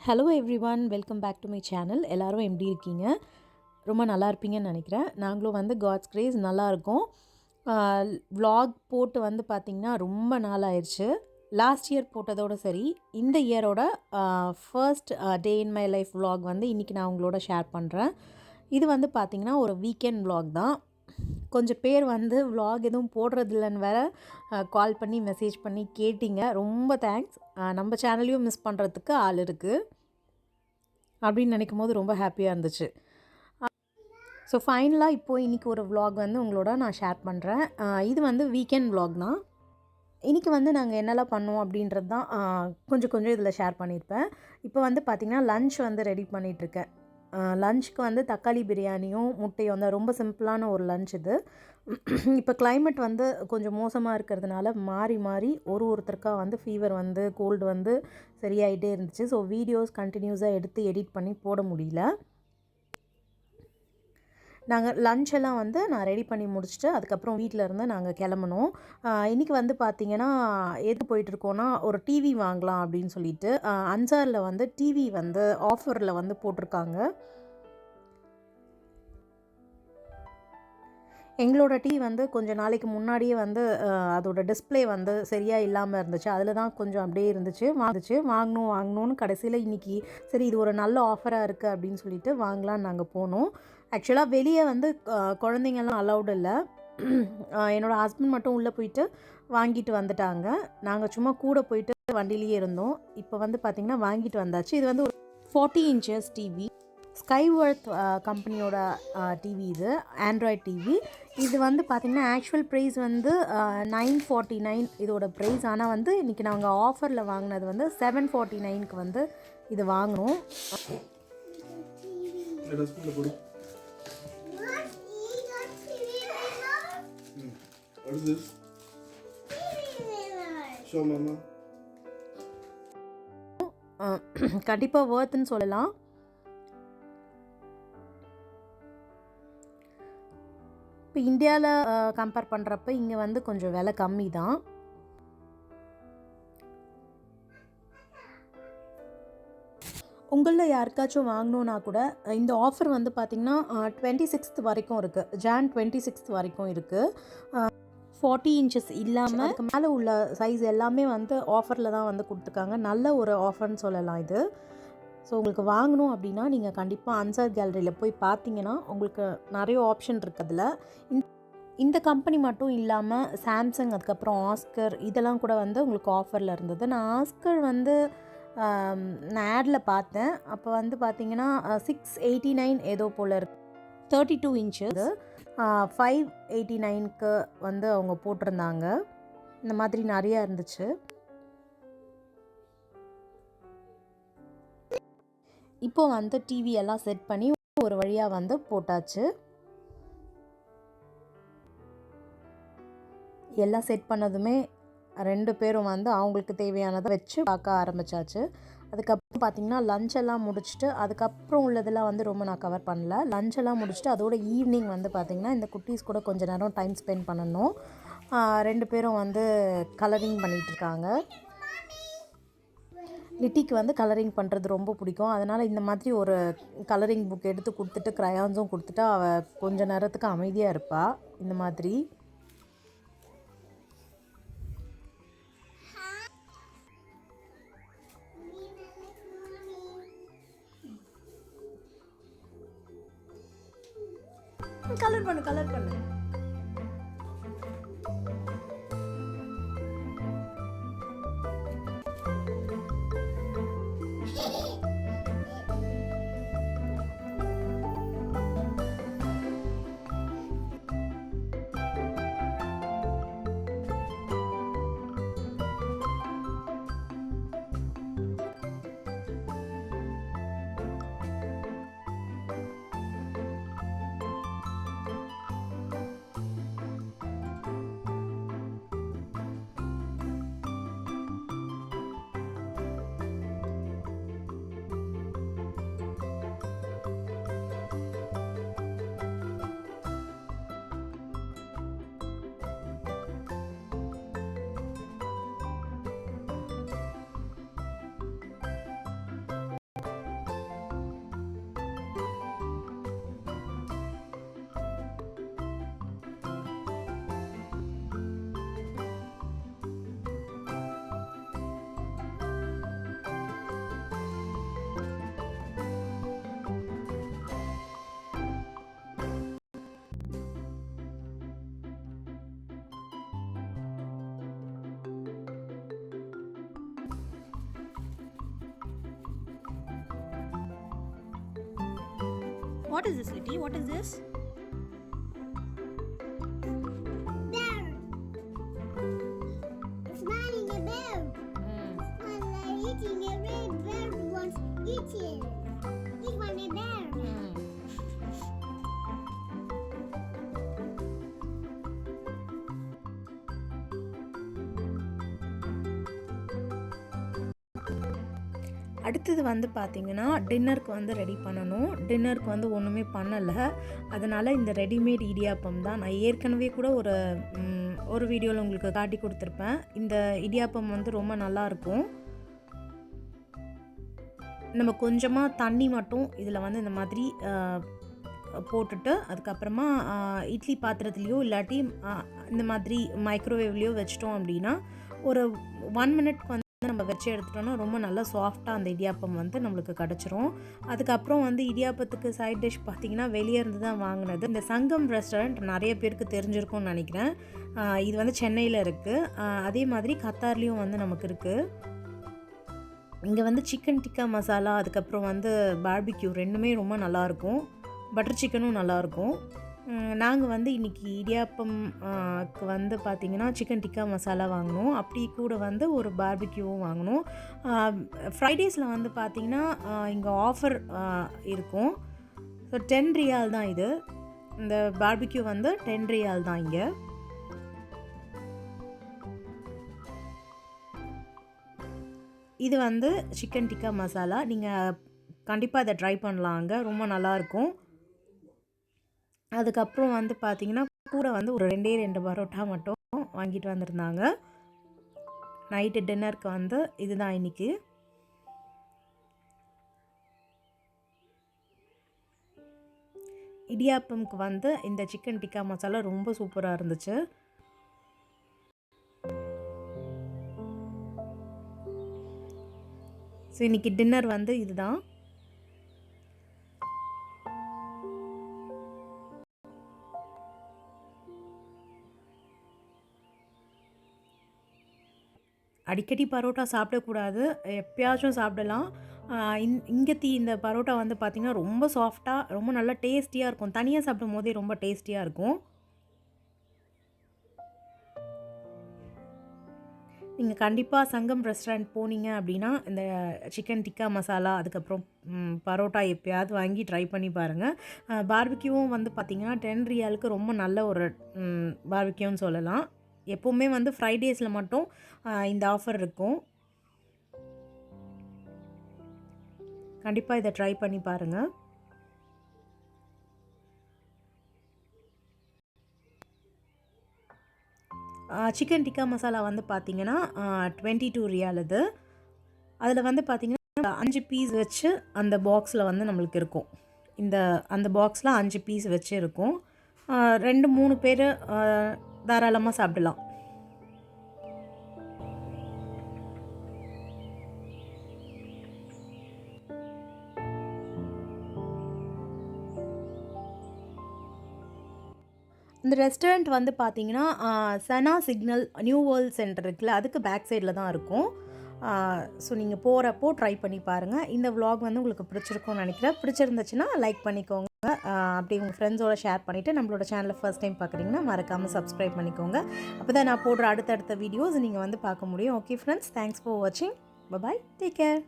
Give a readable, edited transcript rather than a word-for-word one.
Hello everyone, welcome back to my channel. எல்லோரும் எப்படி இருக்கீங்க? ரொம்ப நல்லா இருப்பீங்கன்னு நினைக்கிறேன். நாங்களும் வந்து காட்ஸ் கிரேஸ் நல்லாயிருக்கோம். vlog போட்டு வந்து பார்த்திங்கன்னா ரொம்ப நாள் ஆயிடுச்சு. லாஸ்ட் இயர் போட்டதோடு சரி, இந்த இயரோட first day in my life vlog வந்து இன்றைக்கி நான் உங்களோட ஷேர் பண்ணுறேன். இது வந்து பார்த்திங்கன்னா ஒரு வீக்கெண்ட் vlog தான். கொஞ்சம் பேர் வந்து vlog எதுவும் போடுறதில்லன்னு வேறு கால் பண்ணி மெசேஜ் பண்ணி கேட்டிங்க. ரொம்ப தேங்க்ஸ். நம்ம சேனலையும் மிஸ் பண்ணுறதுக்கு ஆள் இருக்குது அப்படின்னு நினைக்கும் போது ரொம்ப ஹாப்பியாக இருந்துச்சு. ஸோ ஃபைனலாக இப்போது இன்றைக்கி ஒரு vlog வந்து உங்களோட நான் ஷேர் பண்ணுறேன். இது வந்து வீக்கெண்ட் vlog தான். இன்றைக்கி வந்து நாங்கள் என்னெல்லாம் பண்ணோம் அப்படின்றது தான் கொஞ்சம் இதில் ஷேர் பண்ணியிருப்பேன். இப்போ வந்து பார்த்திங்கன்னா லன்ச் வந்து ரெடி பண்ணிகிட்ருக்கேன். லன்ச்சுக்கு வந்து தக்காளி பிரியாணியும் முட்டையும் வந்து ரொம்ப சிம்பிளான ஒரு லன்ச் இது. இப்போ கிளைமேட் வந்து கொஞ்சம் மோசமாக இருக்கிறதுனால மாறி ஒருத்தருக்காக வந்து ஃபீவர் வந்து கோல்டு வந்து சரியாயிட்டே இருந்துச்சு. ஸோ வீடியோஸ் கண்டினியூஸாக எடுத்து எடிட் பண்ணி போட முடியல. நாங்கள் லன்ச்செல்லாம் வந்து நான் ரெடி பண்ணி முடிச்சுட்டு அதுக்கப்புறம் வீட்டில் இருந்து நாங்கள் கிளம்பணும். இன்றைக்கி வந்து பார்த்திங்கன்னா எதுக்கு போயிட்டுருக்கோன்னா ஒரு டிவி வாங்கலாம் அப்படின்னு சொல்லிட்டு அன்சாரில் வந்து டிவி வந்து ஆஃபரில் வந்து போட்டிருக்காங்க. எங்களோட டிவி வந்து கொஞ்சம் நாளைக்கு முன்னாடியே வந்து அதோட டிஸ்பிளே வந்து சரியாக இல்லாமல் இருந்துச்சு. அதில் தான் கொஞ்சம் அப்படியே இருந்துச்சு. வாங்கணும்னு கடைசியில் இன்றைக்கி சரி இது ஒரு நல்ல ஆஃபராக இருக்குது அப்படின்னு சொல்லிட்டு வாங்கலான்னு நாங்கள் போனோம். ஆக்சுவலாக வெளியே வந்து குழந்தைங்கள்லாம் அலௌடு இல்லை. என்னோடய ஹஸ்பண்ட் மட்டும் உள்ளே போயிட்டு வாங்கிட்டு வந்துட்டாங்க. நாங்கள் சும்மா கூட போயிட்டு வண்டியிலேயே இருந்தோம். இப்போ வந்து பார்த்திங்கன்னா வாங்கிட்டு வந்தாச்சு. இது வந்து ஒரு 40 inches டிவி. Skyworth கம்பெனியோட டிவி இது, ஆண்ட்ராய்ட் டிவி. இது வந்து பார்த்திங்கன்னா ஆக்சுவல் ப்ரைஸ் வந்து 949 இதோட ப்ரைஸ். ஆனால் வந்து இன்றைக்கி நாங்கள் ஆஃபரில் வாங்கினது வந்து 749க்கு வந்து இது வாங்கினோம். கண்டிப்பாக வர்த்துன்னு சொல்லலாம். இப்போ இந்தியாவில் கம்பேர் பண்ணுறப்ப இங்கே வந்து கொஞ்சம் விலை கம்மி தான். உங்களில் யாருக்காச்சும் வாங்கணுன்னா கூட இந்த ஆஃபர் வந்து பார்த்திங்கன்னா 26th வரைக்கும் இருக்குது. Jan 26th வரைக்கும் இருக்குது. 40 inches இல்லாமல் அதுக்கு மேலே உள்ள சைஸ் எல்லாமே வந்து ஆஃபரில் தான் வந்து கொடுத்துருக்காங்க. நல்ல ஒரு ஆஃபர்னு சொல்லலாம் இது. ஸோ உங்களுக்கு வாங்கணும் அப்படின்னா நீங்கள் கண்டிப்பாக அன்சார் கேலரியில் போய் பார்த்தீங்கன்னா உங்களுக்கு நிறைய ஆப்ஷன் இருக்குது. அதில் இந்த கம்பெனி மட்டும் இல்லாமல் சாம்சங், அதுக்கப்புறம் ஆஸ்கர் இதெல்லாம் கூட வந்து உங்களுக்கு ஆஃபரில் இருந்தது. நான் ஆஸ்கர் வந்து நான் ஆடில் பார்த்தேன். அப்போ வந்து பார்த்திங்கன்னா 689 ஏதோ போல் இருக்குது. 32 inches 589க்கு வந்து அவங்க போட்டிருந்தாங்க. இந்த மாதிரி நிறையா இருந்துச்சு. இப்போ வந்து டிவி எல்லாம் செட் பண்ணி ஒரு வழியாக வந்து போட்டாச்சு. எல்லாம் செட் பண்ணதுமே 2 பேரும் வந்து அவங்களுக்கு தேவையானதை வச்சு பார்க்க ஆரம்பித்தாச்சு. அதுக்கப்புறம் பார்த்திங்கன்னா லஞ்செல்லாம் முடிச்சுட்டு அதுக்கப்புறம் உள்ளதெல்லாம் வந்து ரொம்ப நான் கவர் பண்ணல. லஞ்செல்லாம் முடிச்சுட்டு அதோட ஈவினிங் வந்து பார்த்திங்கன்னா இந்த குட்டீஸ் கூட கொஞ்சம் நேரம் டைம் ஸ்பெண்ட் பண்ணணும். 2 பேரும் வந்து கலரிங் பண்ணிகிட்ருக்காங்க. லிட்டிக்கு வந்து கலரிங் பண்ணுறது ரொம்ப பிடிக்கும். அதனால் இந்த மாதிரி ஒரு கலரிங் புக் எடுத்து கொடுத்துட்டு க்ரையான்ஸும் கொடுத்துட்டா அவள் கொஞ்ச நேரத்துக்கு அமைதியாக இருப்பாள். இந்த மாதிரி கலர் பண்ணு. What is this, Litty? What is this? Bear. It's smiling a bear. And they're eating a red bear wants eating. Eat one a bear. அடுத்தது வந்து பார்த்திங்கன்னா டின்னருக்கு வந்து ரெடி பண்ணணும். டின்னருக்கு வந்து ஒன்றுமே பண்ணலை. அதனால் இந்த ரெடிமேட் இடியாப்பம் தான். நான் ஏற்கனவே கூட ஒரு வீடியோவில் உங்களுக்கு காட்டி கொடுத்துருப்பேன். இந்த இடியாப்பம் வந்து ரொம்ப நல்லாயிருக்கும். நம்ம கொஞ்சமாக தண்ணி மட்டும் இதில் வந்து இந்த மாதிரி போட்டுட்டு அதுக்கப்புறமா இட்லி பாத்திரத்துலேயோ இல்லாட்டி இந்த மாதிரி மைக்ரோவேவ்லேயோ வச்சிட்டோம் அப்படின்னா ஒரு 1 மினிட்க்கு வந்து நம்ம வச்சு எடுத்துட்டோம்னா ரொம்ப நல்லா சாஃப்டாக அந்த இடியாப்பம் வந்து நம்மளுக்கு கிடச்சிரும். அதுக்கப்புறம் வந்து இடியாப்பத்துக்கு சைட் டிஷ் பார்த்திங்கன்னா வெளியே இருந்து தான் வாங்கினது. இந்த சங்கம் ரெஸ்டாரண்ட் நிறைய பேருக்கு தெரிஞ்சிருக்கும்னு நினைக்கிறேன். இது வந்து சென்னையில் இருக்குது. அதே மாதிரி கத்தார்லேயும் வந்து நமக்கு இருக்குது. இங்கே வந்து சிக்கன் டிக்கா மசாலா அதுக்கப்புறம் வந்து பார்பிக்யூ ரெண்டுமே ரொம்ப நல்லாயிருக்கும். பட்டர் சிக்கனும் நல்லாயிருக்கும். நாங்கள் வந்து இன்றைக்கி இடியாப்பம்க்கு வந்து பார்த்திங்கன்னா சிக்கன் டிக்கா மசாலா வாங்கினோம். அப்படி கூட வந்து ஒரு பார்பிக்யூவும் வாங்கினோம். ஃப்ரைடேஸில் வந்து பார்த்திங்கன்னா இங்கே ஆஃபர் இருக்கும். ஸோ 10 ரியால் தான் இது. இந்த பார்பிக்யூ வந்து 10 ரியால் தான் இங்கே. இது வந்து சிக்கன் டிக்கா மசாலா. நீங்கள் கண்டிப்பாக இதை ட்ரை பண்ணலாம். அங்கே ரொம்ப நல்லாயிருக்கும். அதுக்கப்புறம் வந்து பார்த்திங்கன்னா கூட வந்து ஒரு 2 பரோட்டா மட்டும் வாங்கிட்டு வந்திருந்தாங்க. நைட்டு டின்னருக்கு வந்து இதுதான் இன்றைக்கி. இடியாப்பம்க்கு வந்து இந்த சிக்கன் டிக்கா மசாலா ரொம்ப சூப்பராக இருந்துச்சு. ஸோ இன்றைக்கி டின்னர் வந்து இதுதான். அடிக்கடி பரோட்டா சாப்பிடக்கூடாது. எப்பயாச்சும் சாப்பிடலாம். இங்கே இந்த பரோட்டா வந்து பார்த்திங்கன்னா ரொம்ப சாஃப்டாக ரொம்ப நல்லா டேஸ்டியாக இருக்கும். தனியாக சாப்பிடும் போதே ரொம்ப டேஸ்டியாக இருக்கும். நீங்கள் கண்டிப்பாக சங்கம் ரெஸ்டாரண்ட் போனீங்க அப்படின்னா இந்த சிக்கன் டிக்கா மசாலா அதுக்கப்புறம் பரோட்டா எப்பயாவது வாங்கி ட்ரை பண்ணி பாருங்கள். பார்பிக்யூவும் வந்து பார்த்திங்கன்னா 10 ரியாலுக்கு ரொம்ப நல்ல ஒரு பார்பிக்யூன்னு சொல்லலாம். எப்போவுமே வந்து ஃப்ரைடேஸில் மட்டும் இந்த ஆஃபர் இருக்கும். கண்டிப்பாக இதை ட்ரை பண்ணி பாருங்கள். சிக்கன் டிக்கா மசாலா வந்து பார்த்திங்கன்னா 22 ரியால் இது. அதில் வந்து பார்த்திங்கன்னா 5 பீஸ் வச்சு அந்த பாக்ஸில் வந்து நம்மளுக்கு இருக்கும். அந்த பாக்ஸில் 5 பீஸ் வச்சு இருக்கும். 2-3 பேர் தாராளமாக சாப்பிடலாம். இந்த ரெஸ்டாரண்ட் வந்து பார்த்திங்கன்னா சனா சிக்னல் நியூ வேர்ல்ட் சென்டர் இருக்குல்ல, அதுக்கு பேக் சைடில் தான் இருக்கும். ஸோ நீங்கள் போகிறப்போ ட்ரை பண்ணி பாருங்கள். இந்த விலாக் வந்து உங்களுக்கு பிடிச்சிருக்கும்னு நினைக்கிறேன். பிடிச்சிருந்துச்சுன்னா லைக் பண்ணிக்கோங்க. அப்படி உங்கள் ஃப்ரெண்ட்ஸோட ஷேர் பண்ணிவிட்டு நம்மளோட சேனலை ஃபர்ஸ்ட் டைம் பார்க்குறீங்கன்னா மறக்காமல் சப்ஸ்கிரைப் பண்ணிக்கோங்க. அப்போ தான் நான் போடுற அடுத்தடுத்த வீடியோஸ் நீங்கள் வந்து பார்க்க முடியும். ஓகே ஃப்ரெண்ட்ஸ், தேங்க்ஸ் ஃபார் வாட்சிங். Bye, take care.